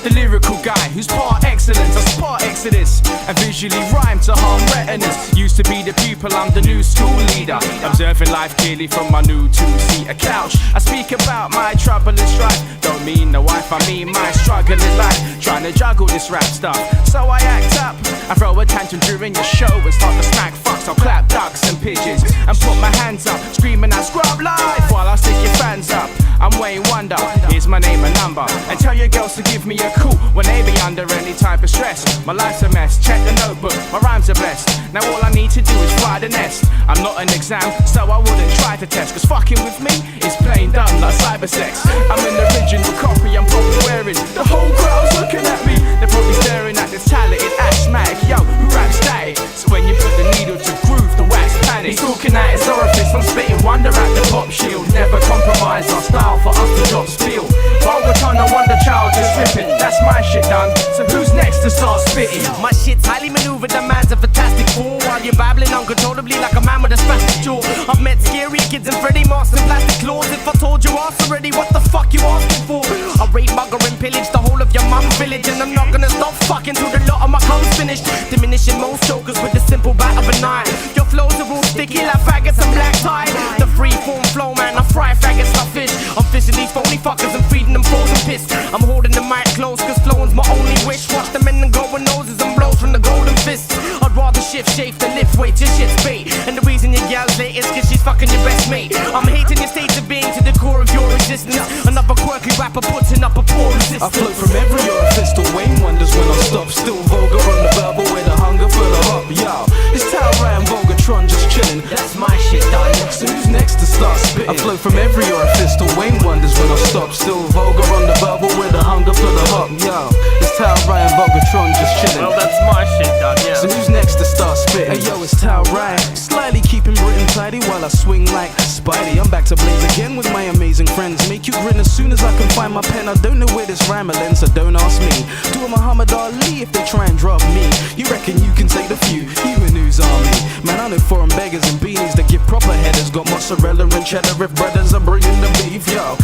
P: The lyrical guy who's part excellence, I spot exodus and visually rhyme to harm retinas. Used to be the pupil, I'm the new school leader, observing life clearly from my new two-seater couch. I speak about my trouble and strife, don't mean the wife, I mean my struggle in life, trying to juggle this rap stuff. So I act up, I throw a tantrum during your show and start to smack fucks. I'll clap ducks and pigeons and put my hands up, screaming I scrub life while I stick your fans up. I'm Wayne Wonder, here's my name and number, and tell your girls to give me a call when they be under any type of stress. My life's a mess, check the notebook, my rhymes are blessed. Now all I need to do is fly the nest. I'm not an exam, so I wouldn't try to test, cause fucking with me is plain dumb like cyber sex. I'm an original copy, I'm probably wearing, the whole crowd's looking at me. They're probably staring at this talented asthmatic, yo, who raps static. So when you put the needle to groove, the wax panic. He's talking at his orifice, I'm spitting wonder at the pop shield. Never compromise our style for us to drop steel. While we're trying to wonder child just ripping, that's my shit done. So who's next to start spitting?
C: My shit's highly maneuvered, the man's a fantastic fool. While you're babbling uncontrollably like a man with a spastic jaw. I've met scary kids and Freddy Marks and plastic claws. If I told you ass already, what the fuck you asking for? I rape, muggle and pillage the whole of your mum's village, and I'm not gonna stop fucking till the lot of my cum's finished. Diminishing most jokers with the simple bat of a knife. Your flows are all sticky like faggots and black tie. The free-form flow, man, I fry faggots like fish. I'm fishing these phony fuckers and feeding them frozen piss. I'm holding the mic close, cause flowing's my only wish. Watch them in and go with noses and blows from the golden fist. I'd rather shift shape than lift weight, your shit's bait. And the reason your gal's late is cause she's fucking your best mate. I'm hating your state of being to the core of your existence. Another quirky rapper putting up a poor resistance.
P: I float from every orifice to Wayne wonders when I stop. Still vulgar on the verbal with a hunger for the hop, yo. It's 𝕬𝖊𝖌𝖆 Vulgartron just chilling.
C: That's my shit done.
P: So who's next to start spitting? I float from every orifice to Wayne wonders when I stop. Still vulgar on the verbal with a hunger for the hop, yo. It's 𝕬𝖊𝖌𝖆 Vulgartron just chilling.
Q: Well, that's my shit done, yeah.
P: So who's next to start spitting? Hey yo, it's 𝕬𝖊𝖌𝖆, slyly keeping Britain tidy while I swing like Spidey. I'm back to blaze again with my amazing friends. Make you grin as soon as I can find my pen. I don't know where this rhyme will end, so don't ask me. Do a Muhammad Ali if they try and drop me. You reckon you can take the few? Human News Army. Man, I know foreign beggars and beanies that give proper headers. Got mozzarella and cheddar if brothers are bringing the beef, yo.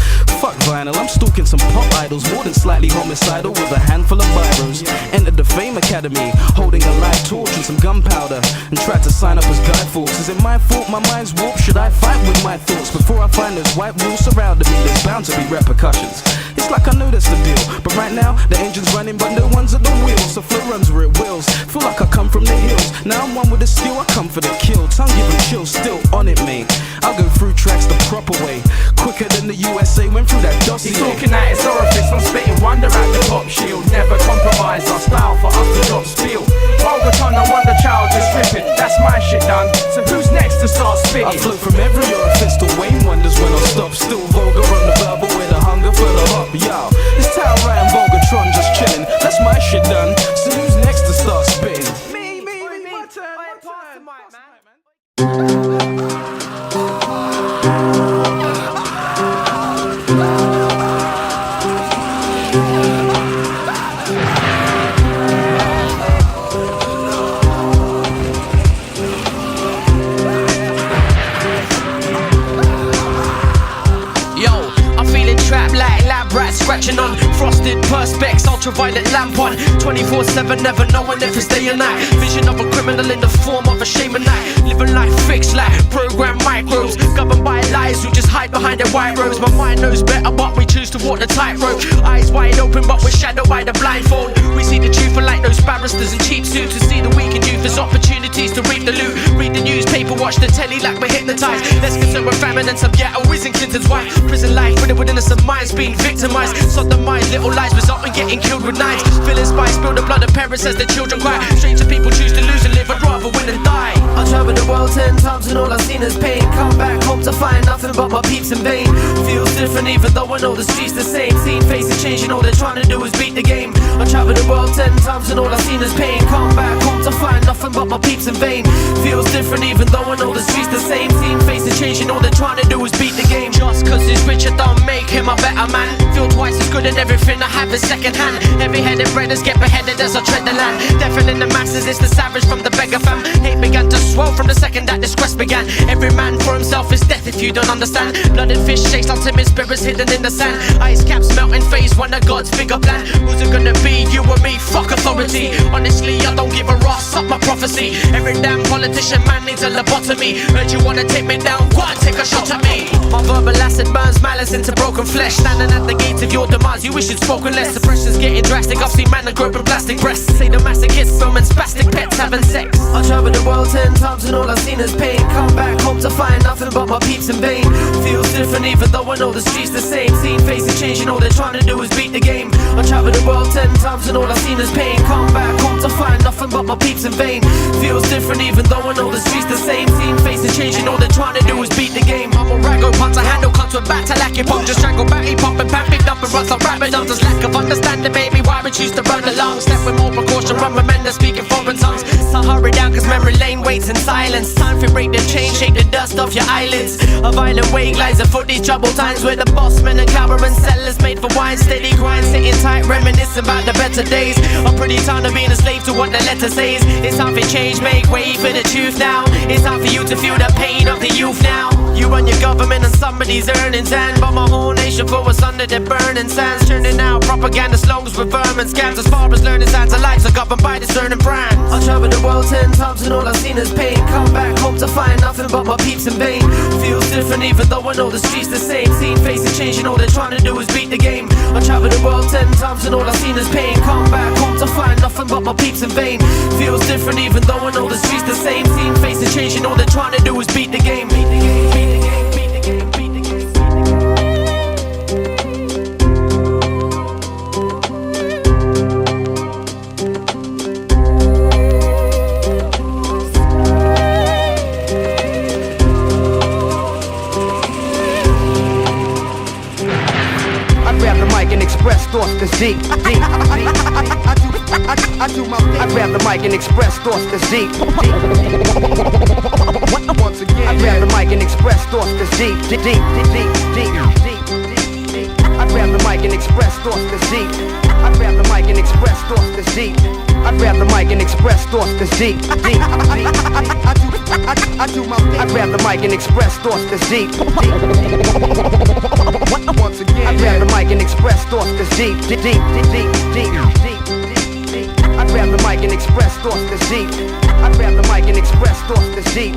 P: Fuck vinyl, I'm stalking some pop idols, more than slightly homicidal with a handful of biros. Entered the Fame Academy, holding a live torch and some gunpowder, and tried to sign up as Guy Fawkes. Is it my fault my mind's warped? Should I fight with my thoughts? Before I find those white walls surrounding me, there's bound to be repercussions. It's like I know that's the deal, but right now the engine's running but no one's at the wheel. So flow runs where it wills. Feel like I come from the hills,
Q: Now I'm one with the skill, I come for the kill. Tongue giving chill, still on it, mate. I'll go through tracks the proper way, quicker than the USA went through that dossier.
P: He's talking at his orifice, I'm spitting wonder at the top shield. Never compromise our style for us to drop spiel. Vulgaton, I wonder child just ripping. That's my shit done, so who's next to start spitting?
Q: I flow from every orifice to Wayne wonders when I stop. Still vulgar on the verbal with a hunger for the hop. Yo, this Tao Ryan Vulgatron just chilling. That's my shit done, so who's next to start spitting?
P: My turn, pass the mic, man.
C: Trap like lab rats scratching on Frosted Perspeks, ultraviolet lamp on 24/7, never knowing if it's day or night. Vision of a criminal in the form of a 𝕭𝖊𝖆𝖆𝖐. Living life fixed like program microbes, governed by lies who just hide behind their white robes. My mind knows better, but we choose to walk the tightrope. Eyes wide open, but we're shadowed by the blindfold. We see the truth like those barristers in cheap suits, to see the weakened youth as opportunities to reap the loot. Read the newspaper, watch the telly like we're hypnotized. Less concerned with famine and some ghetto isn't Clinton's wife. Prison life within us of minds being victimized. Sodomized, little lies result in getting killed with knives. Feeling spice, spill the blood of parents as their children cry. Stranger people choose to lose and live, I'd rather win and die. I traveled the world 10 times and all I've seen is pain. Come back home to find nothing but my peeps in vain. Feels different even though I know the streets the same. Seen faces changing, all they're trying to do is beat the game. I traveled the world 10 times and all I've seen is pain. Come back home to find nothing but my peeps in vain. Feels different even though I know the streets the same. Seen faces changing, all they're trying to do is beat the game. Just cause he's richer don't make him a better man. Feel twice as good at everything I have is second hand. Heavy-headed brothers get beheaded as I tread the land. Deafening the masses, it's the savage from the beggar fam. Hate began to swell from the second that this quest began. Every man for himself is death if you don't understand. Blooded fish shakes like timid spirits hidden in the sand. Ice caps melting phase one of God's bigger plan. Who's it gonna be, you or me? Fuck authority. Honestly, I don't give a ass, up my prophecy. Every damn politician man needs a lobotomy. Heard you wanna take me down, go on, take a shot at me. My verbal acid burns malice into broken flesh. Standing at the gates of your demise, you wish you'd spoken less. The pressure's getting drastic, I've seen man and groping plastic breasts. Say the masochists filming spastic pets having sex. I traveled the world 10 times and all I've seen is pain. Come back home to find nothing but my peeps in vain. Feels different even though I know the streets the same. Seen faces changing, all they're trying to do is beat the game. I traveled the world 10 times and all I've seen is pain. Come back home to find nothing but my peeps in vain. Feels different even though I know the streets the same. Seen faces changing, all they're trying to do is beat the game. I'm a raggo, punch a handle, cut to a battle like you pump. Just strangle, batty, pump and pam, picked up and run some rabbit up. There's lack of understanding, baby, why we choose to run along. Step with more precaution, run remember speaking foreign tongues. So hurry down cause memory lane waits in silence. Time for break the chain, shake the dust off your eyelids. A violent way glides afoot these troubled times, where the bossmen and cowering sellers made for wine. Steady grind, sitting tight, reminiscing about the better days. A pretty time to being a slave to what the letter says. It's time for change, make way for the truth now. It's time for you to feel the pain of the youth now. You run your government and somebody's earnings, and but my whole nation for what's under the burning sands. Churning out propaganda slogans with vermin scams. As far as learning signs of lives are governed by discerning brands. I traveled the world 10 times and all I've seen is pain. Come back home to find nothing but my peeps in vain. Feels different even though I know the streets the same. Seen faces changing, all they're trying to do is beat the game. I traveled the world 10 times and all I've seen is pain. Come back home to find nothing but my peeps in vain. Feels different even though I know the streets the same. Seen faces changing, all they're trying to do is beat the game. Beat the game, beat the game, beat the game, beat the game.
O: Express thoughts that's deep, deep. I do my thing. I grab the mic and express thoughts that's deep, deep. Once again, I grab the mic and express thoughts that's deep, deep, deep, deep, deep, deep. I grab the mic and express thoughts that's deep. I grab the mic and express thoughts that's deep. I grab the mic and express thoughts that's deep, deep. I do my thing. I grab the mic and express thoughts that's deep, deep. Once again, I grab the mic and express thoughts that's deep, deep, deep, deep, deep, deep. I grab the mic and express thoughts that's deep. I grab the mic and express thoughts that's deep.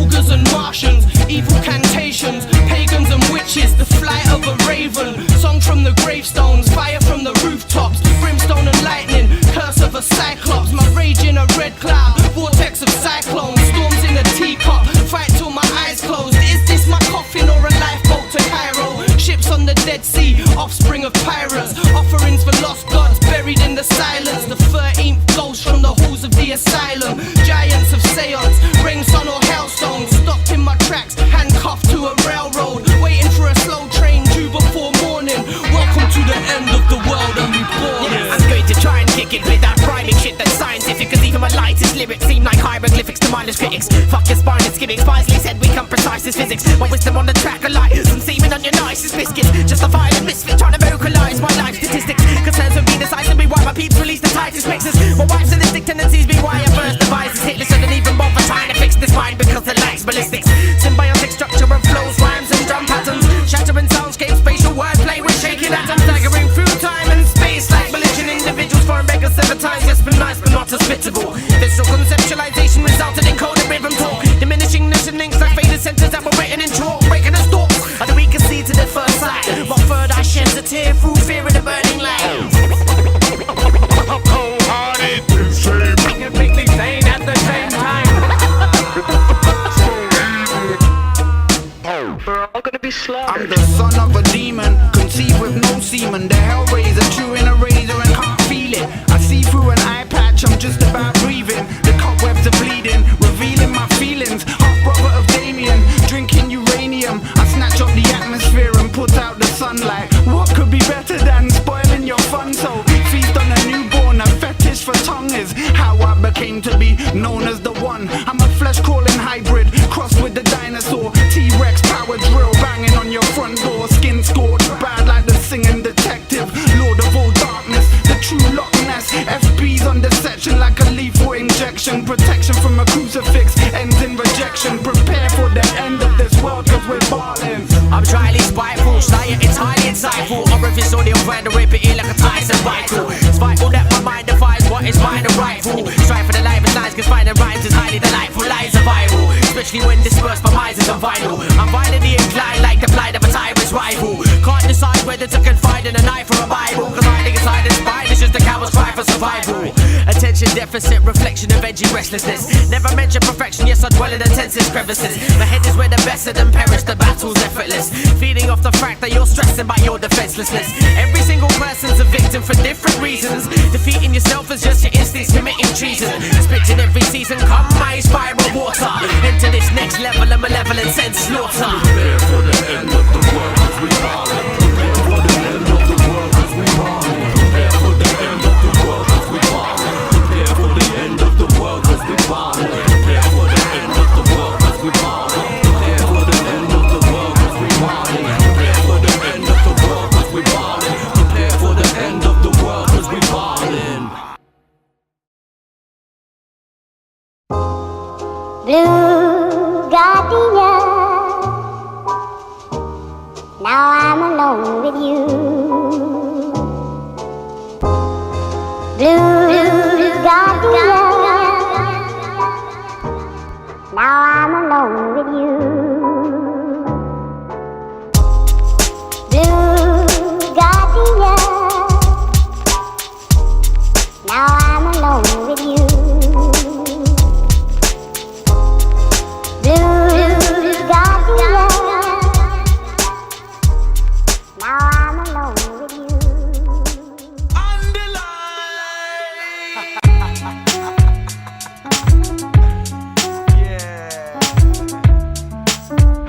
C: ogres and Martians, evil cantations, pagans and witches, the flight of a raven, song from the gravestones, fire from the rooftops, brimstone and lightning, curse of a cyclops, my rage in a red cloud, vortex of cyclones, storms in a teacup, fight till my eyes closed. Is this my coffin or a lifeboat to Cairo? Ships on the Dead Sea, offspring of pirates, offerings for lost gods buried in the silence, the 13th ghost from the halls of the asylum, giants of seance, rain, sun or hailstones, stopped in my tracks, handcuffed to a railroad, waiting for a slow train due before morning. Welcome to the end of the world and reborn.
R: Yeah, I'm going to try and kick it with that rhyming shit that's scientific, cause even my lightest lyrics seem like hieroglyphics to mindless critics. Fuck your spine and gimmicks, wisely said we come precise as physics. My wisdom on the track of light, some semen on your nicest biscuits. Just a violent misfit trying to vocalise my life statistics. Concerns with me decisive be why my peeps release the tightest mixes. My wife's sadistic tendencies be why I first devised this hit list. Shouldn't even bother trying to fix this mind because it lacks ballistics. Symbiotic structure of flows, rhymes and drum patterns, shattering soundscape, spatial wordplay with shaking atoms, staggering through time and space like belligerent individuals. Foreign beggars 7 times, yes but nice but not hospitable. Visceral conceptualization resulted in coded rhythm talk, diminishing listenings like faded sentences that were written in chalk, breaking the stalk of the weakest seed to the first sight. But third eye sheds a tear through fear of the burning light.
L: Cold-hearted, insane,
R: completely sane at the same time.
S: We're all gonna be slaughtered. I'm the son of a demon, conceived with no semen. The hellraiser, chewing a razor and can't feel it. I see through an eye patch, I'm just about breathing. The cobwebs are bleeding, revealing my feelings. Half brother of Damien, drinking uranium. I snatch up the atmosphere and put out the sunlight. What could be better than spoiling your fun? So feast on a newborn, a fetish for tongue is how I became to be known as the one. I'm a flesh-crawling hybrid, crossed with the dinosaur. T-Rex power drill banging on your front door. Skin scorched, bad like the singing detective. Lord of all darkness, the true Loch Ness. FB's on the section like a lethal injection. Protection from a crucifix ends in rejection. Prepare for the end of this world cause we're ballin'.
R: I'm dryly spiteful, sly it's highly insightful. Orifice audio friend to rip it in like a Tyson rifle. It's vital that my mind defies what is mine and rightful. Strive for the life and lines cause finding rhymes is highly delightful. Lies are viral, especially when dispersed by misers and vinyl. I'm violently inclined like the blind of a tyrant's rival. Can't decide whether to confide in a knife or a Bible, cause hiding inside is spine is just a coward's cry for survival. Attention deficit, reflection of edgy restlessness. Never mention perfection, yes I dwell in the tensest crevices. My head is where the best of them perish, the battle's effortless. Feeding off the fact that you're stressing by your defenselessness. Every single person's a victim for different reasons. Defeating yourself is just your instincts committing treason. Spitting every season, come my spiral water. Into this next level of malevolent sense slaughter.
L: prepare for the end of the world cause we ballin'. Prepare for the end of the world cause we ballin'. Prepare for the end of the world cause we ballin'. Prepare for the end of the world cause we ballin'. Prepare for the end of the world cause we ballin'. Prepare for the end of the world cause we ballin'. Prepare for the end of the world cause we ballin'. Prepare for the end of the world cause we ballin'.
G: Blue Gardenias, now I'm alone with you. Blue Gardenias, now I'm alone with you. Blue Gardenias, now I'm alone with you. Blue Gardenias, now I'm alone with you.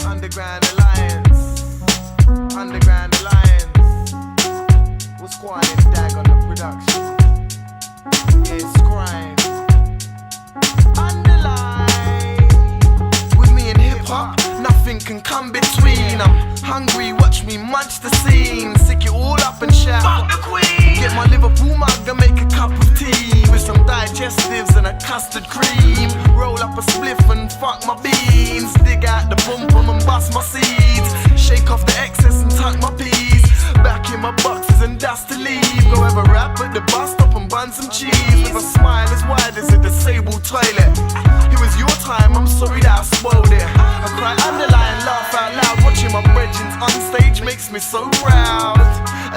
S: Underground Alliance, Underground Alliance. What's quiet dag on the production? Yeah, it's crime. Underline. With me in hip hop, nothing can come between. I'm hungry, watch me munch the scene. Sick it all up and shout. Fuck the queen. Get my Liverpool mug and make a cup of tea with some digestives and a custard cream. Roll up a spliff and fuck my beans. Dig out the bum bum and bust my seeds. Shake off the excess and tuck my peas. Back in my boxes and dust to leave. Go have a rap at the bus stop and bun some cheese. With a smile as wide as a disabled toilet. He was
T: was your time, I'm sorry that I spoiled it. I cry underline, laugh out loud, watching my brethrens on stage makes me so proud.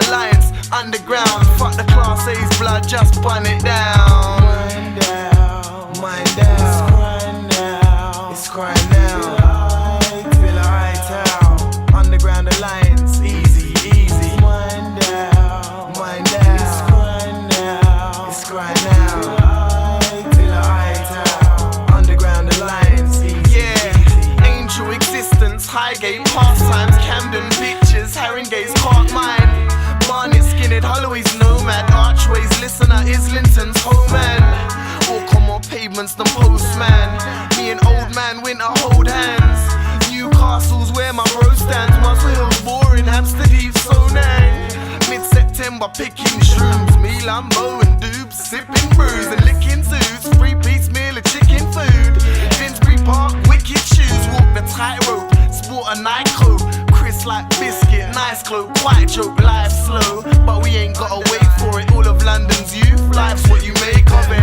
T: Alliance, underground, fuck the class A's blood, just bun it down. Mind down, mind down. It's crying now, it's crying now. Feel I town, underground alliance, easy, easy. Mind down, mind down. It's crying now, it's crying now. Feel I town, underground alliance, easy. Yeah, angel existence, Highgate pastimes, Camden pictures, Haringey's caught mine. Barnet, Skinhead, Holloway's nomad, Archways, listener, Islington's home man. Walk on more pavements than postman. Me and old man winter hold hands. Newcastle's where my bro stands. Muscle Hill's boring, Hampstead Heath so nang. Mid-September picking shrooms. Me, Lambo and Dubes, sipping brews and licking zoos. 3-piece meal of chicken food. Finsbury Park, wicked shoes. Walk the tightrope, sport a night coat. Chris like biscuit, nice cloak, quite joke, life slow. But we ain't gotta wait for it. All of London's youth, life's what you make of it.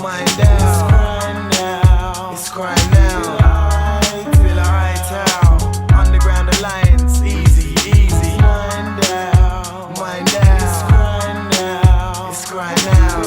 T: Mind down, mind down. It's crying now, it's crying now. Feel I town, underground alliance, easy, easy. Mind down, mind down. It's crying now, it's crying now.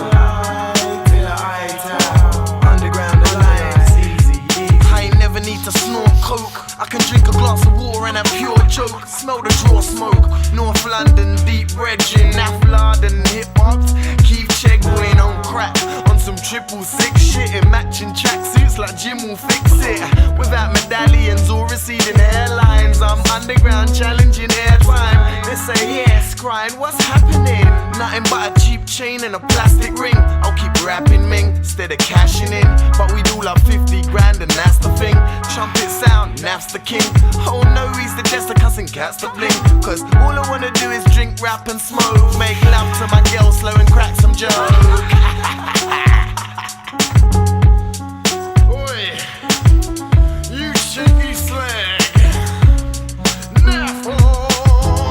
T: Feel I town, underground alliance, easy, easy. I ain't never need to snort coke. I can drink a glass of water and a pure joke. Smell the draw smoke. North London, deep red gin, Aflard and hip hops. Keith Chegwin on crack, on some 666 shit in matching tracksuits like Jim will fix it. Without medallions or receding hairlines, I'm underground challenging airtime. They say, yes, crying, what's happening? Nothing but a cheap chain and a plastic ring. I'll keep rapping, Ming, instead of cashing in. But we'd all have 50 grand and that's the thing. Trumpet sound, Naf's the king. Oh no, he's the jester, cussing cats to bling. Cause all I wanna do is drink, rap and smoke. Make love to my girl, slow and crack some joke. Oi, you shaky slag. Naf,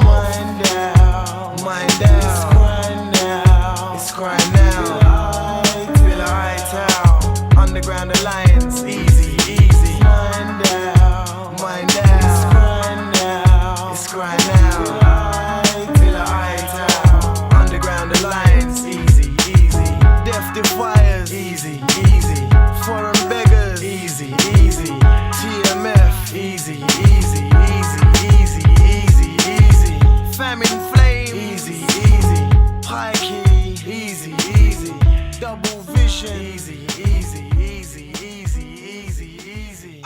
T: mind down, mind down. It's crying now, it's crying now. Feel I town, underground alliance, easy, easy. Mind down, mind down. It's crying now, it's crying now. Feel I town, underground alliance, easy, easy. Death defiers, easy, easy. Foreign beggars, easy, easy. TMF, easy, easy, easy, easy, easy, easy. Famine flame, easy, easy. High key, easy, easy. Double vision, easy, easy, easy, easy, easy, easy.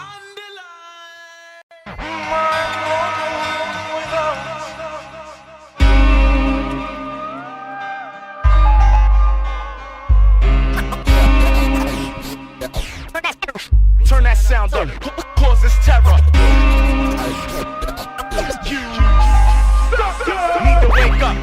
P: Turn that sound up, causes terror. You need to wake up.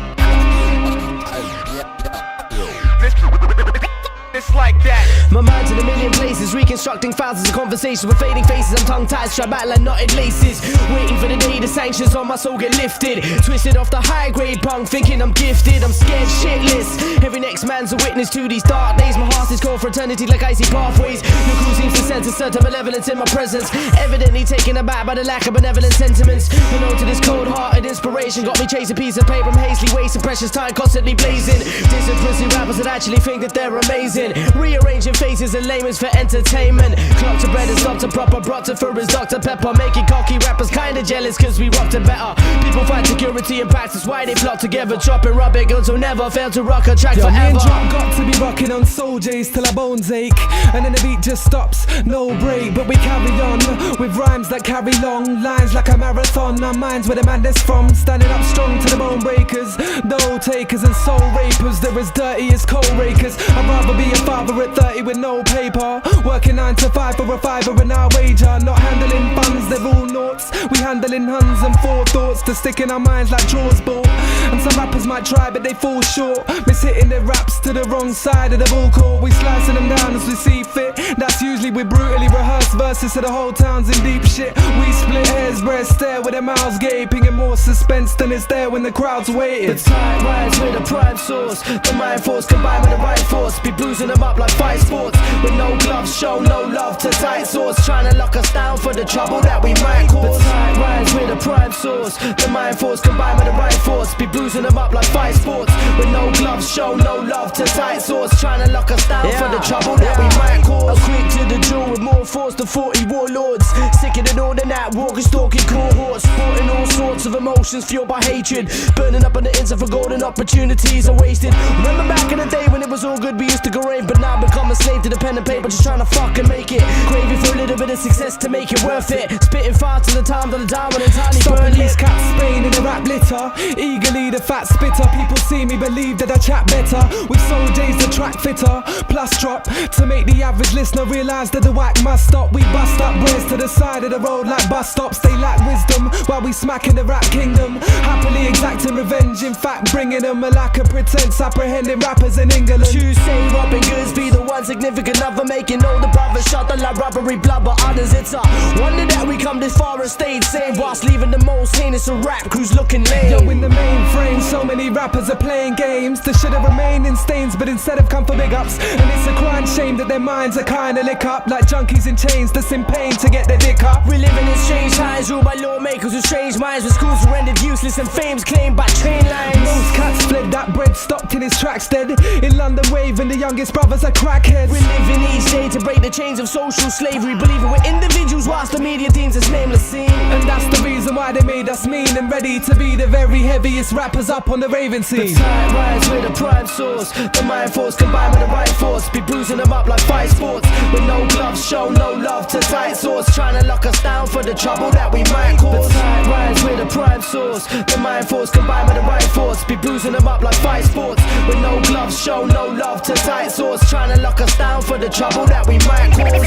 P: It's like that.
C: My mind's in a million places, reconstructing thousands of conversations with fading faces. I'm tongue-tied, strapped back like knotted laces. Waiting for the day the sanctions on my soul get lifted. Twisted off the high-grade punk, thinking I'm gifted. I'm scared shitless. Every next man's a witness to these dark days. My heart is cold for eternity like icy pathways. Your crew seems to sense a certain malevolence in my presence. Evidently taken aback by the lack of benevolent sentiments. And on to this cold-hearted inspiration got me chasing piece of paper. I'm hastily wasting precious time, constantly blazing. Dissing pussy rappers that actually think that they're amazing. Rearranging faces and layman's for entertainment. Clock to bread and stop to proper. Brought to for his Dr. Pepper. Making cocky rappers kinda jealous cause we rocked it better. People find security and practice why they plot together. Dropping rubber girls who never fail to rock a track forever.
U: Me and Drop got to be rocking on soul J's till our bones ache. And then the beat just stops, no break. But we carry on with rhymes that carry long lines like a marathon. Our minds where the madness from. Standing up strong to the bone breakers, dough takers and soul rapers. They're as dirty as coal rakers. I'd rather be a father at 30 with no paper. Working 9 to 5 for a fiver an hour wager. Not handling funds they're all noughts. We handling huns and forethoughts to stick in our minds like drawers ball. And some rappers might try but they fall short, miss hitting their raps to the wrong side of the ball court. We slicing them down as we see fit. That's usually with brutally rehearsed verses so the whole town's in deep shit. We split hairs, breast stare with their mouths gaping, and more suspense than is there when the crowd's waiting.
C: The tight rhymes with a prime source, the mind force combined with the right force, be bruising them up like fight sports. With no gloves, show no love to tight source, trying to lock us down for the trouble that we might cause. The tight rhymes with a prime source, the mind force combined with the right force, be bruising them up like fight sports. With no gloves, show no love to tight source, trying to lock us down for the trouble that we might cause. I'm quick to the drill with more force than 40 warlords, sicker than all the night walking, stalking cohorts, sporting all sorts of emotions fueled by hatred, burning up on the inside for golden opportunities are wasted. Remember back in the day when it was all good, we used to go rave, but now become a slave to the pen and paper, just trying to fucking make it. Craving for a little bit of success to make it worth it. Spitting farts in the time that the down when entirely
U: stopping these cats Spain in the rap litter, eagerly the fat spitter. People see me believe that I chat better. With Soul J's the track fitter, plus drop to make the average listener realise that the whack must stop. We bust up ways to the side of the road like bus stops. They lack wisdom while we smacking the rap kingdom, happily exacting revenge. In fact, bringing them a lack of pretense, apprehending rappers in England.
C: You say Robin Goods be the one significant other, making older brothers shut the like robbery blood, but others it's a wonder that we come this far and stayed sane whilst leaving the most heinous of rap crews looking lame.
U: Yo, in the mainframe, so many rappers are playing games that should have remained in stains, but instead have come for big ups. And it's a crying shame that their minds are kinda lick up like junkies in chains that's in pain to get their dick up.
C: We live in strange times ruled by lawmakers with strange minds, with schools rendered useless and fame's claimed by train lines.
U: Most cats fled, that bread stopped in his tracks dead. In London waving, the youngest brothers are crackheads.
C: We live in each day to break the chains of social slavery, believing we're individuals whilst the media deems us nameless scene.
U: And that's the reason why they made us mean and ready to be the very heaviest rappers up on the raving scene.
C: The tight rhymes with a prime source, the mind force combined with the right force, be bruising them up like fight sports. With no gloves, show no love to tight source, trying to lock us down for the trouble that we might cause. The tight rhymes with a prime source, the mind force combined with the right force, be bruising them up like fight sports. With no gloves, show no love to tight source, trying to lock us down for the trouble that we might cause.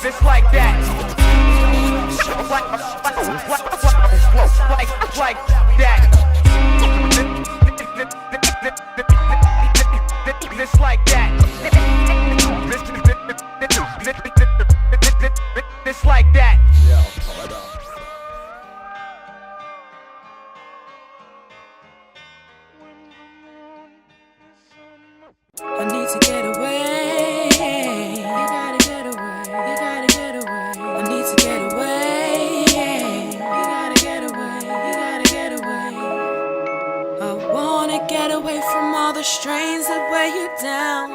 F: Just like that. Like that. Just like that. Just like that.
B: I need to get away. You gotta get away. You gotta get away. I need to get away. You gotta get away. You gotta get away. I wanna get away from all the strains that weigh you down.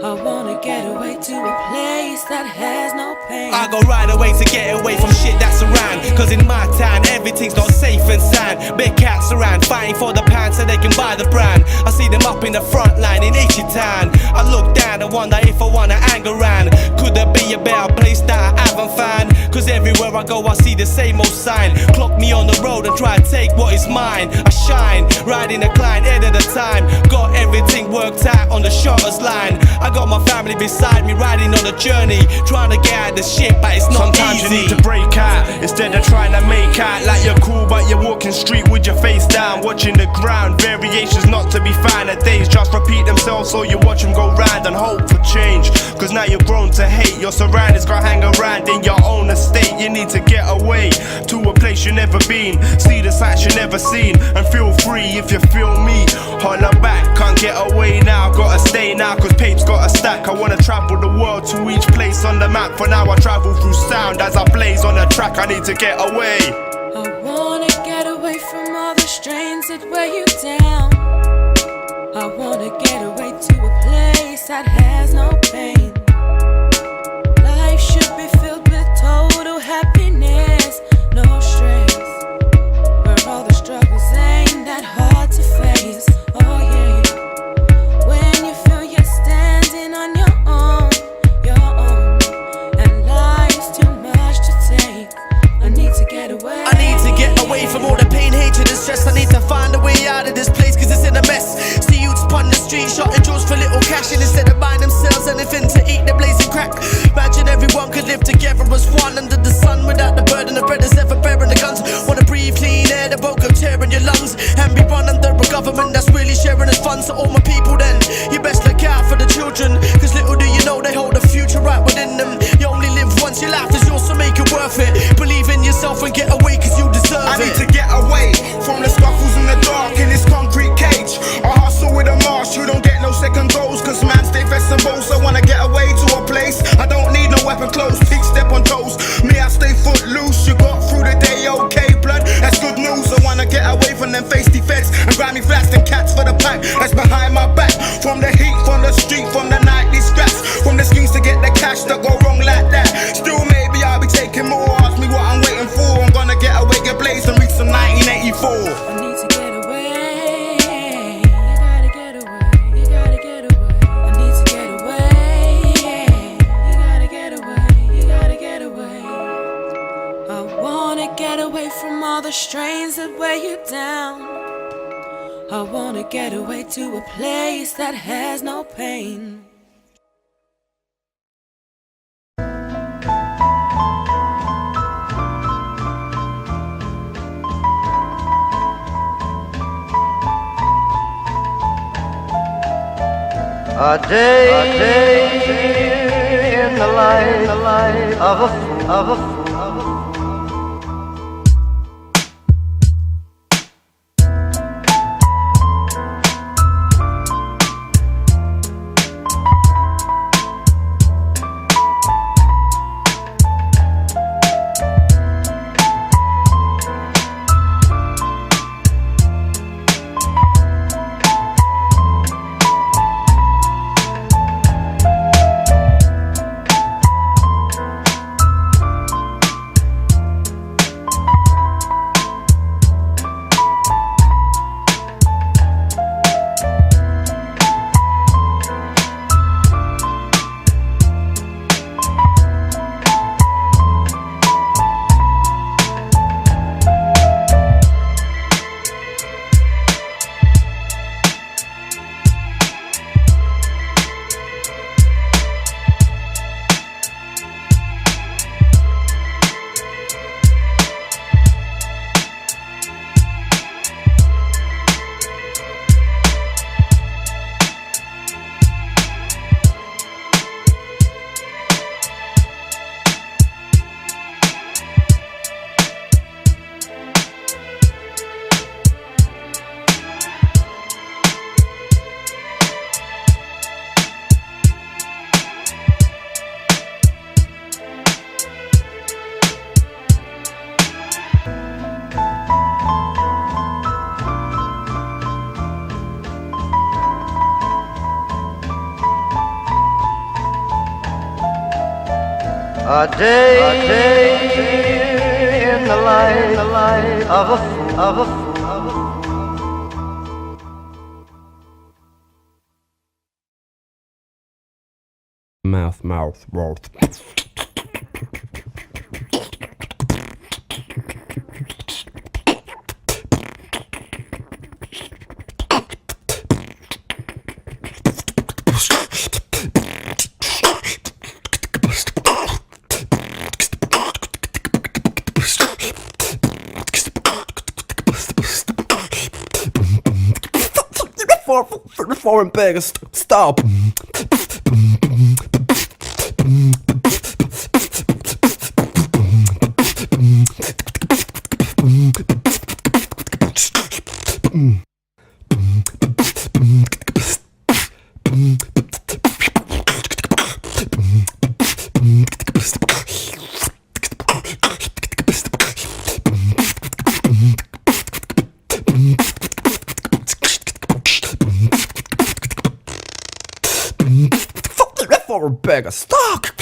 B: I wanna get away to a place that has no pain.
D: I go right away to get away from shit that's around, cause in my town everything's not safe and sound. Big cats around fighting for the pound so they can buy the brand. I see them up in the front line in each town. I look down and wonder if I wanna hang around. Could there be a better place that I haven't found? Cause everywhere I go I see the same old sign. Clock me on the road and try to take what is mine. I shine, riding a climb head at a time. Got everything worked out on the shotter's line. I got my family beside me riding on a journey, trying to get out of the shit, but it's not
V: Sometimes
D: easy.
V: you need to break out instead of trying to make out like you're cool, but you're walking street with your face down, watching the ground. Variations not to be found. The days just repeat themselves, so you watch them go round and hope for change. Cause now you're grown to hate. Your surroundings can't hang around in your own estate. You need to get away to a place you've never been, see the sights you've never seen, and feel free if you feel me. Holler back, can't get away now, gotta stay now, cause pape's got a stack. I wanna travel the world to each place on the map. For now I travel through sound as I blaze on the track. I need to get away.
B: I wanna get away from all the strains that weigh you down. I wanna get away to a place that has no pain. Life should be filled with total happiness, no stress, where all the struggles ain't that hard to face. Oh yeah, when you feel you're standing on your own, and life's too much to take. I need to get away.
C: I need to get away from all the pain, hatred and stress. I need to find a way out of this place, cause it's in a mess. See youths on the street, shotting drills for little cash, and instead of buying themselves anything
J: the strains that weigh you down. I wanna get away to a place that has no pain.
M: A day in the life of a fool. A day in the life of a fool.
K: Mouth. Foreign beggars, stop. For a bag of stock.